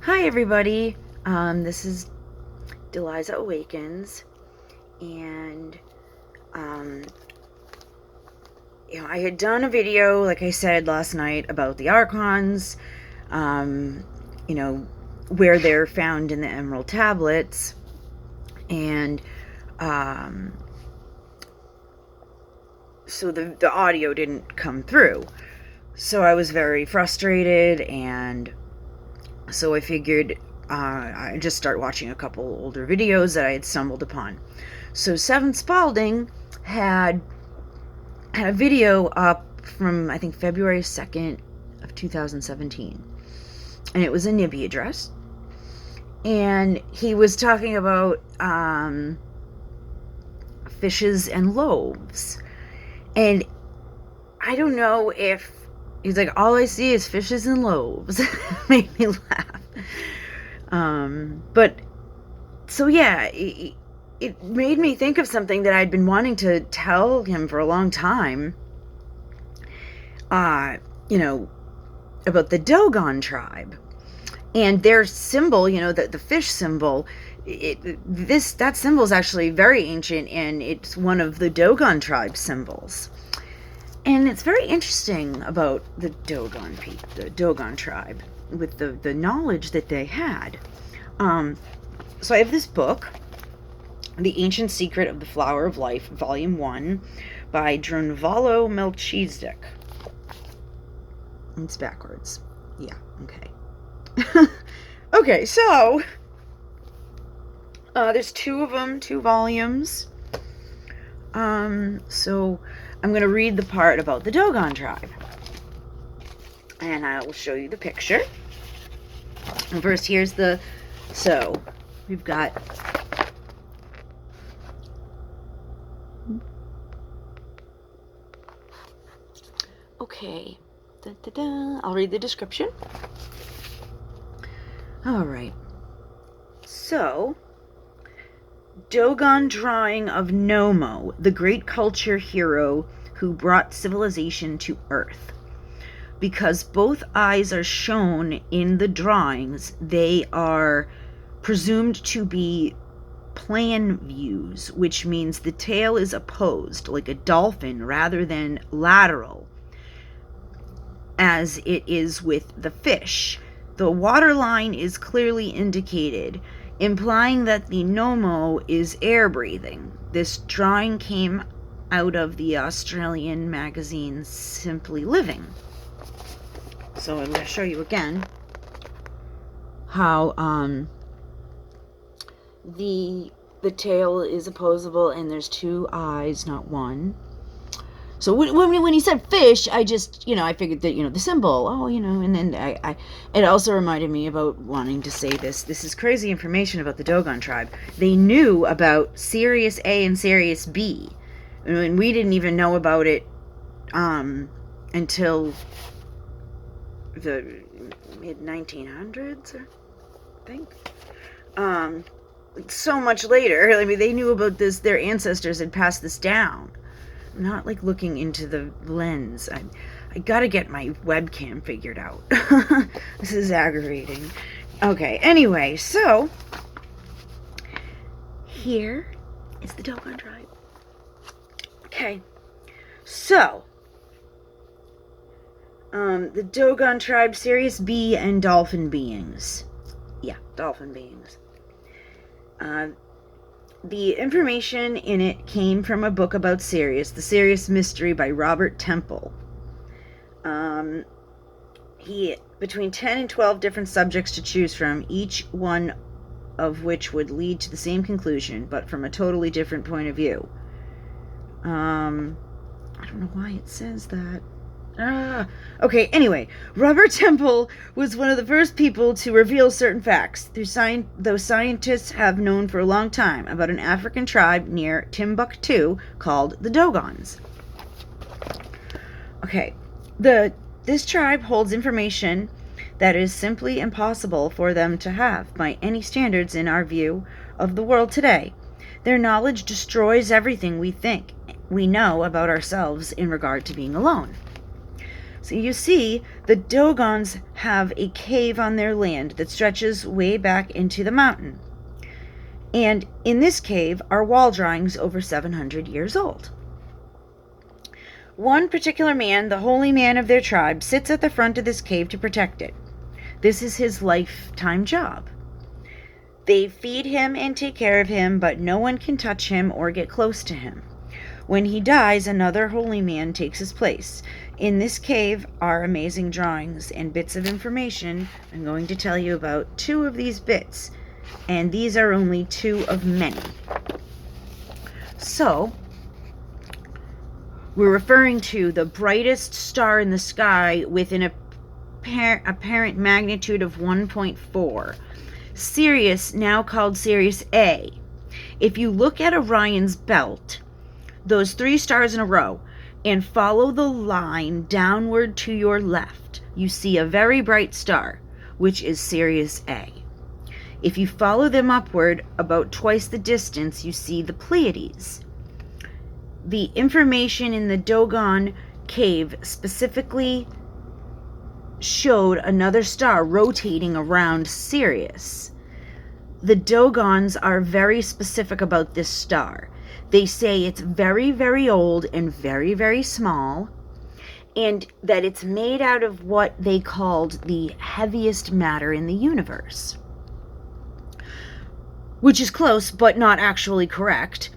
Hi everybody, this is Deliza Awakens, and um, I had done a video, like I said last night, about the Archons, um, you know, where they're found in the Emerald Tablets, and so the audio didn't come through, so I was very frustrated, and so I figured I just start watching a couple older videos that I had stumbled upon. So Seven Spalding had a video up from, I think, February 2nd of 2017. And it was a NIBI address. And he was talking about fishes and loaves. And I don't know if he's like, all I see is fishes and loaves. Made me laugh. But so yeah, it made me think of something that I'd been wanting to tell him for a long time. About the Dogon tribe and their symbol. The fish symbol. That symbol is actually very ancient, and it's one of the Dogon tribe symbols. And it's very interesting about the Dogon tribe, with the knowledge that they had. So I have this book, The Ancient Secret of the Flower of Life, Volume 1, by Drunvalo Melchizedek. It's backwards. Yeah, okay. Okay, so there's two of them, 2 volumes. So I'm going to read the part about the Dogon tribe. And I will show you the picture. And first, here's so we've got okay. I'll read the description. All right. So, Dogon drawing of Nomo, the great culture hero who brought civilization to Earth. Because both eyes are shown in the drawings, they are presumed to be plan views, which means the tail is opposed, like a dolphin, rather than lateral, as it is with the fish. The waterline is clearly indicated, implying that the Nomo is air-breathing. This drawing came out of the Australian magazine Simply Living. So I'm going to show you again how the tail is opposable, and there's 2 eyes, not 1. So when he said fish, I just, I figured that, the symbol, and then it also reminded me about wanting to say this. This is crazy information about the Dogon tribe. They knew about Sirius A and Sirius B, and we didn't even know about it until the mid-1900s, I think. So much later. I mean, they knew about this. Their ancestors had passed this down. I'm not like looking into the lens. I gotta get my webcam figured out. This is aggravating. Okay, anyway, so here is the Dogon tribe. Okay, so the Dogon tribe, Sirius B and dolphin beings. Yeah, dolphin beings. The information in it came from a book about Sirius, The Sirius Mystery by Robert Temple. He between 10 and 12 different subjects to choose from, each one of which would lead to the same conclusion, but from a totally different point of view. I don't know why it says that. Okay, anyway, Robert Temple was one of the first people to reveal certain facts, though scientists have known for a long time about an African tribe near Timbuktu called the Dogons. Okay, this tribe holds information that is simply impossible for them to have by any standards in our view of the world today. Their knowledge destroys everything we think we know about ourselves in regard to being alone. So you see, the Dogons have a cave on their land that stretches way back into the mountain. And in this cave are wall drawings over 700 years old. One particular man, the holy man of their tribe, sits at the front of this cave to protect it. This is his lifetime job. They feed him and take care of him, but no one can touch him or get close to him. When he dies, another holy man takes his place. In this cave are amazing drawings and bits of information. I'm going to tell you about 2 of these bits, and these are only 2 of many. So, we're referring to the brightest star in the sky with an apparent magnitude of 1.4. Sirius, now called Sirius A. If you look at Orion's belt, those 3 stars in a row, and follow the line downward to your left, you see a very bright star, which is Sirius A. If you follow them upward about twice the distance, you see the Pleiades. The information in the Dogon cave specifically showed another star rotating around Sirius. The Dogons are very specific about this star. They say it's very, very old and very, very small, and that it's made out of what they called the heaviest matter in the universe. Which is close, but not actually correct.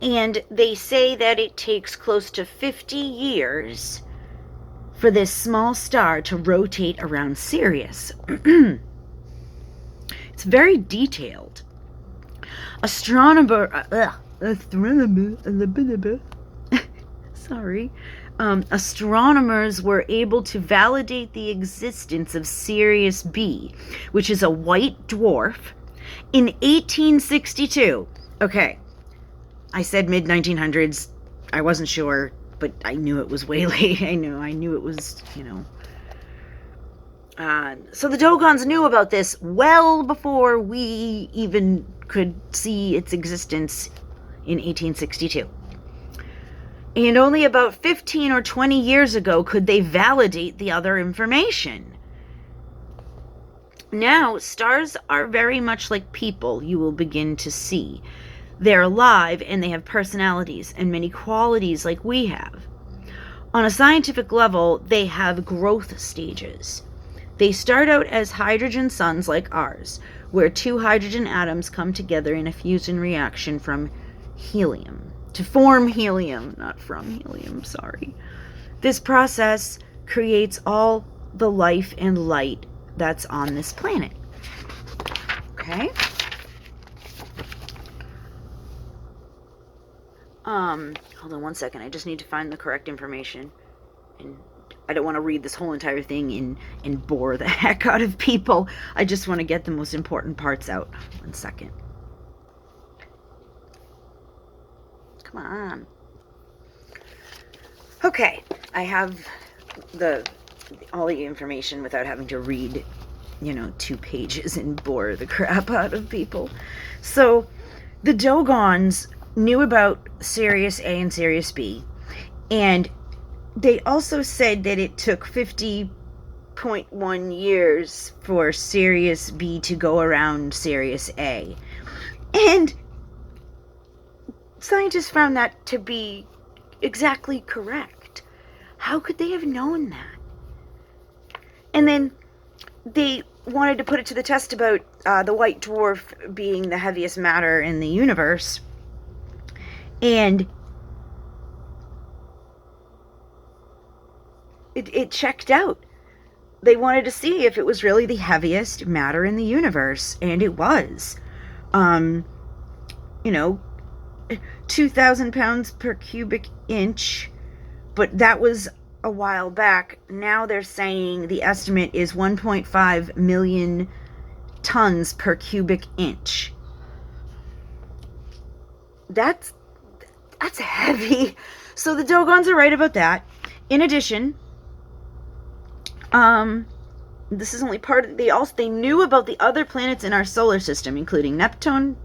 And they say that it takes close to 50 years for this small star to rotate around Sirius. It's very detailed. Astronomers were able to validate the existence of Sirius B, which is a white dwarf, in 1862. Okay, I said mid-1900s. I wasn't sure, but I knew it was way late. I knew it was, so the Dogons knew about this well before we even could see its existence in 1862. And only about 15 or 20 years ago could they validate the other information. Now, stars are very much like people, you will begin to see. They're alive and they have personalities and many qualities like we have. On a scientific level, they have growth stages. They start out as hydrogen suns like ours, where 2 hydrogen atoms come together in a fusion reaction from helium. To form helium, not from helium, sorry. This process creates all the life and light that's on this planet. Okay? Hold on one second. I just need to find the correct information. And I don't want to read this whole entire thing and bore the heck out of people. I just want to get the most important parts out. 1 second. Come on. Okay. I have all the information without having to read, 2 pages and bore the crap out of people. So, the Dogons knew about Sirius A and Sirius B, and they also said that it took 50.1 years for Sirius B to go around Sirius A. And scientists found that to be exactly correct. How could they have known that? And then they wanted to put it to the test about the white dwarf being the heaviest matter in the universe. And it checked out. They wanted to see if it was really the heaviest matter in the universe, and it was. 2,000 pounds per cubic inch, but that was a while back. Now they're saying the estimate is 1.5 million tons per cubic inch. That's heavy. So the Dogons are right about that. In addition, this is only part of, they knew about the other planets in our solar system, including Neptune,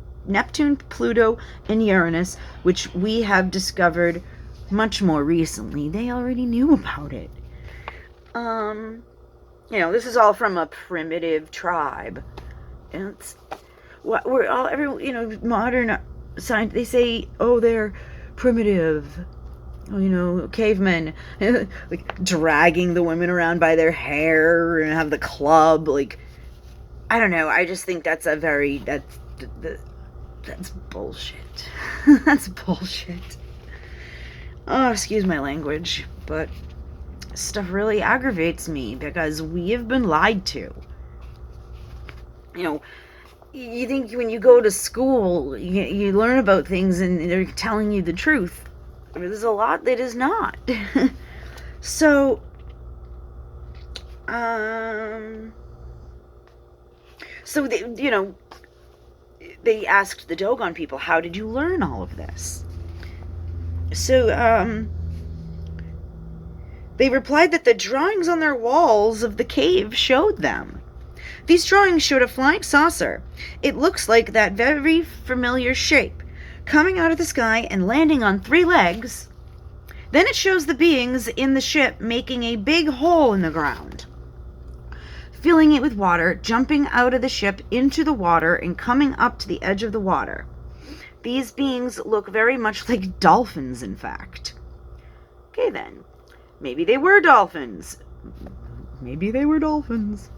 Pluto, and Uranus, which we have discovered much more recently. They already knew about it. This is all from a primitive tribe. And it's what we're all, modern science, they say, oh, they're primitive. Oh, cavemen, like dragging the women around by their hair and have the club. Like, I don't know. I just think that's that's bullshit. That's bullshit. Oh, excuse my language, but stuff really aggravates me because we have been lied to. You think when you go to school, you learn about things and they're telling you the truth. There's a lot that is not. So, they asked the Dogon people, how did you learn all of this? So, they replied that the drawings on their walls of the cave showed them. These drawings showed a flying saucer. It looks like that very familiar shape, coming out of the sky and landing on 3 legs. Then it shows the beings in the ship making a big hole in the ground, filling it with water, jumping out of the ship into the water and coming up to the edge of the water. These beings look very much like dolphins, in fact. Okay, then. Maybe they were dolphins. Maybe they were dolphins.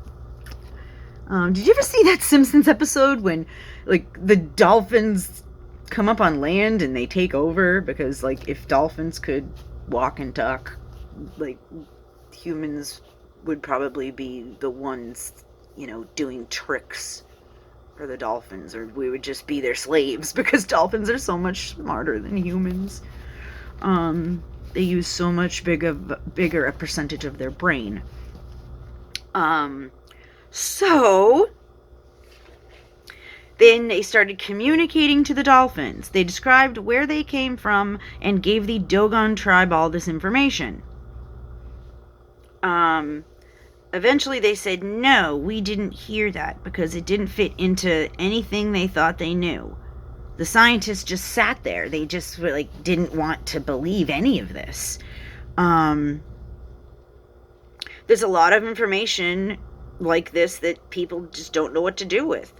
Did you ever see that Simpsons episode when, the dolphins come up on land and they take over? Because, if dolphins could walk and talk, humans would probably be the ones, doing tricks for the dolphins, or we would just be their slaves because dolphins are so much smarter than humans. They use so much bigger a percentage of their brain. So then they started communicating to the dolphins. They described where they came from and gave the Dogon tribe all this information. Eventually they said, no, we didn't hear that because it didn't fit into anything they thought they knew. The scientists just sat there. They just didn't want to believe any of this. There's a lot of information like this that people just don't know what to do with.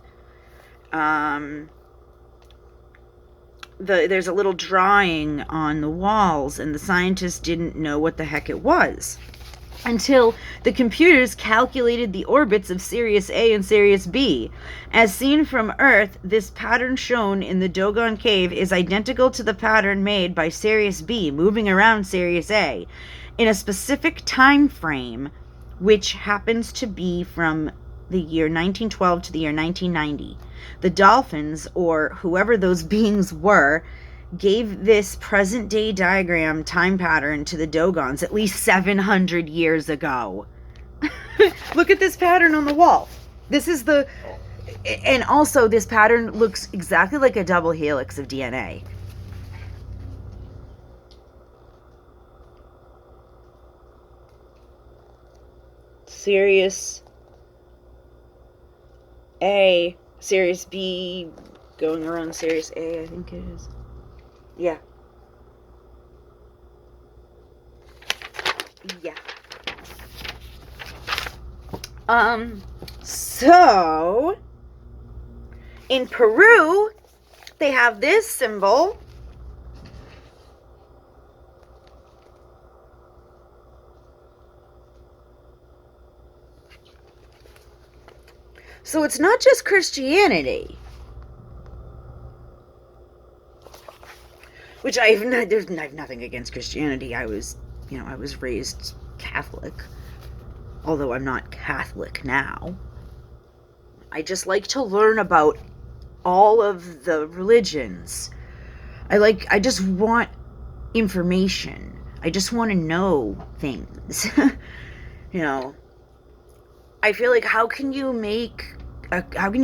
There's a little drawing on the walls, and the scientists didn't know what the heck it was until the computers calculated the orbits of Sirius A and Sirius B. As seen from Earth, this pattern shown in the Dogon cave is identical to the pattern made by Sirius B moving around Sirius A in a specific time frame, which happens to be from the year 1912 to the year 1990. The dolphins, or whoever those beings were, gave this present-day diagram time pattern to the Dogons at least 700 years ago. Look at this pattern on the wall. This is and also this pattern looks exactly like a double helix of DNA. Sirius A, Sirius B going around Sirius A, I think it is. Yeah. Yeah. So in Peru, they have this symbol. So it's not just Christianity, which I have nothing against Christianity. I was raised Catholic, although I'm not Catholic now. I just like to learn about all of the religions. I just want information. I just want to know things. I feel like how can you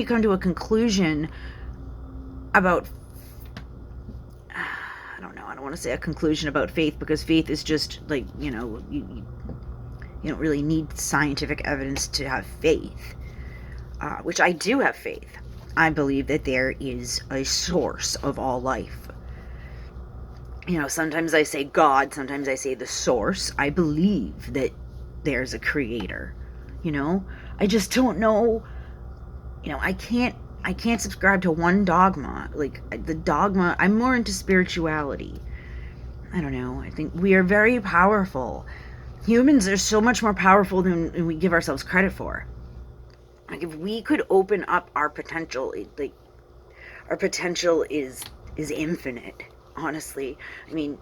come to a conclusion about, I don't know, I don't want to say a conclusion about faith, because faith is just you don't really need scientific evidence to have faith, which I do have faith. I believe that there is a source of all life. Sometimes I say God, sometimes I say the source. I believe that there's a creator, you know? I just don't know, you know, I can't subscribe to one dogma. Like, the dogma, I'm more into spirituality. I don't know. I think we are very powerful. Humans are so much more powerful than we give ourselves credit for. Like, if we could open up our potential, like, our potential is infinite, honestly. I mean,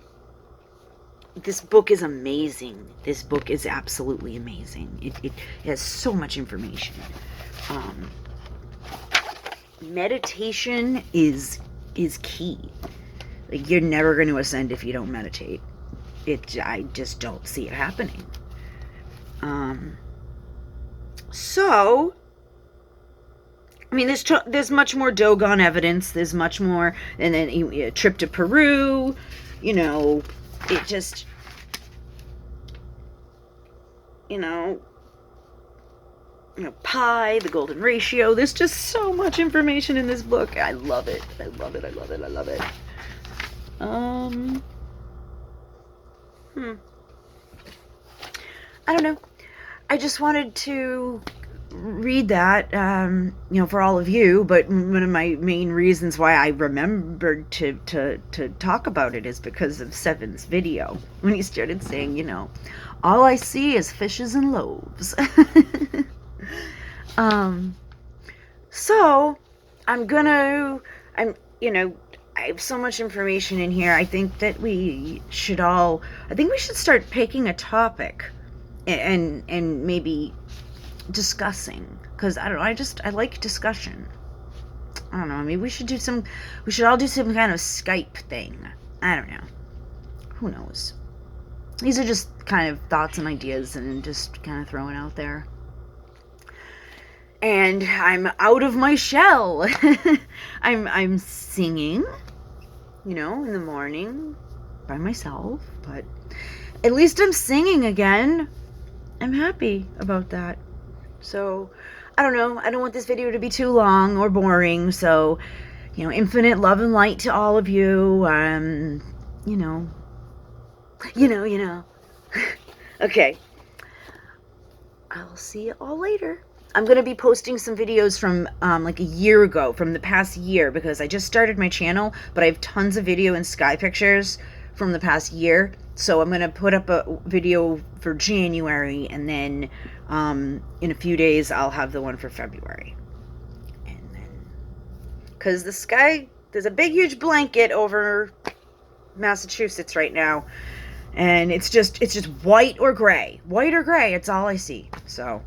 this book is amazing. This book is absolutely amazing. It has so much information. Meditation is key. Like, you're never going to ascend if you don't meditate. I just don't see it happening. So, I mean, there's much more Dogon evidence. There's much more, and then a trip to Peru. You know, it just, you know, pi, the golden ratio. There's just so much information in this book. I love it. I love it. I love it. I love it. I don't know. I just wanted to read that, you know, for all of you, but one of my main reasons why I remembered to talk about it is because of Seven's video, when he started saying, you know, all I see is fishes and loaves. So you know, I have so much information in here. I think that we should start picking a topic and maybe discussing, because I don't know, I like discussion. I don't know, maybe we should all do some kind of Skype thing. I don't know, who knows. These are just kind of thoughts and ideas and just kind of throwing out there. And I'm out of my shell. I'm singing, you know, in the morning by myself, but at least I'm singing again. I'm happy about that. So, I don't know. I don't want this video to be too long or boring. So, you know, infinite love and light to all of you. You know. Okay. I'll see you all later. I'm going to be posting some videos from like a year ago, from the past year, because I just started my channel, but I have tons of video and sky pictures from the past year. So I'm going to put up a video for January, and then in a few days I'll have the one for February. And then, because the sky, there's a big huge blanket over Massachusetts right now, and it's just white or gray. White or gray, it's all I see. So,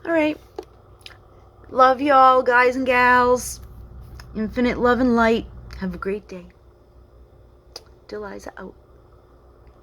all right. Love y'all, guys and gals. Infinite love and light. Have a great day. Deliza out.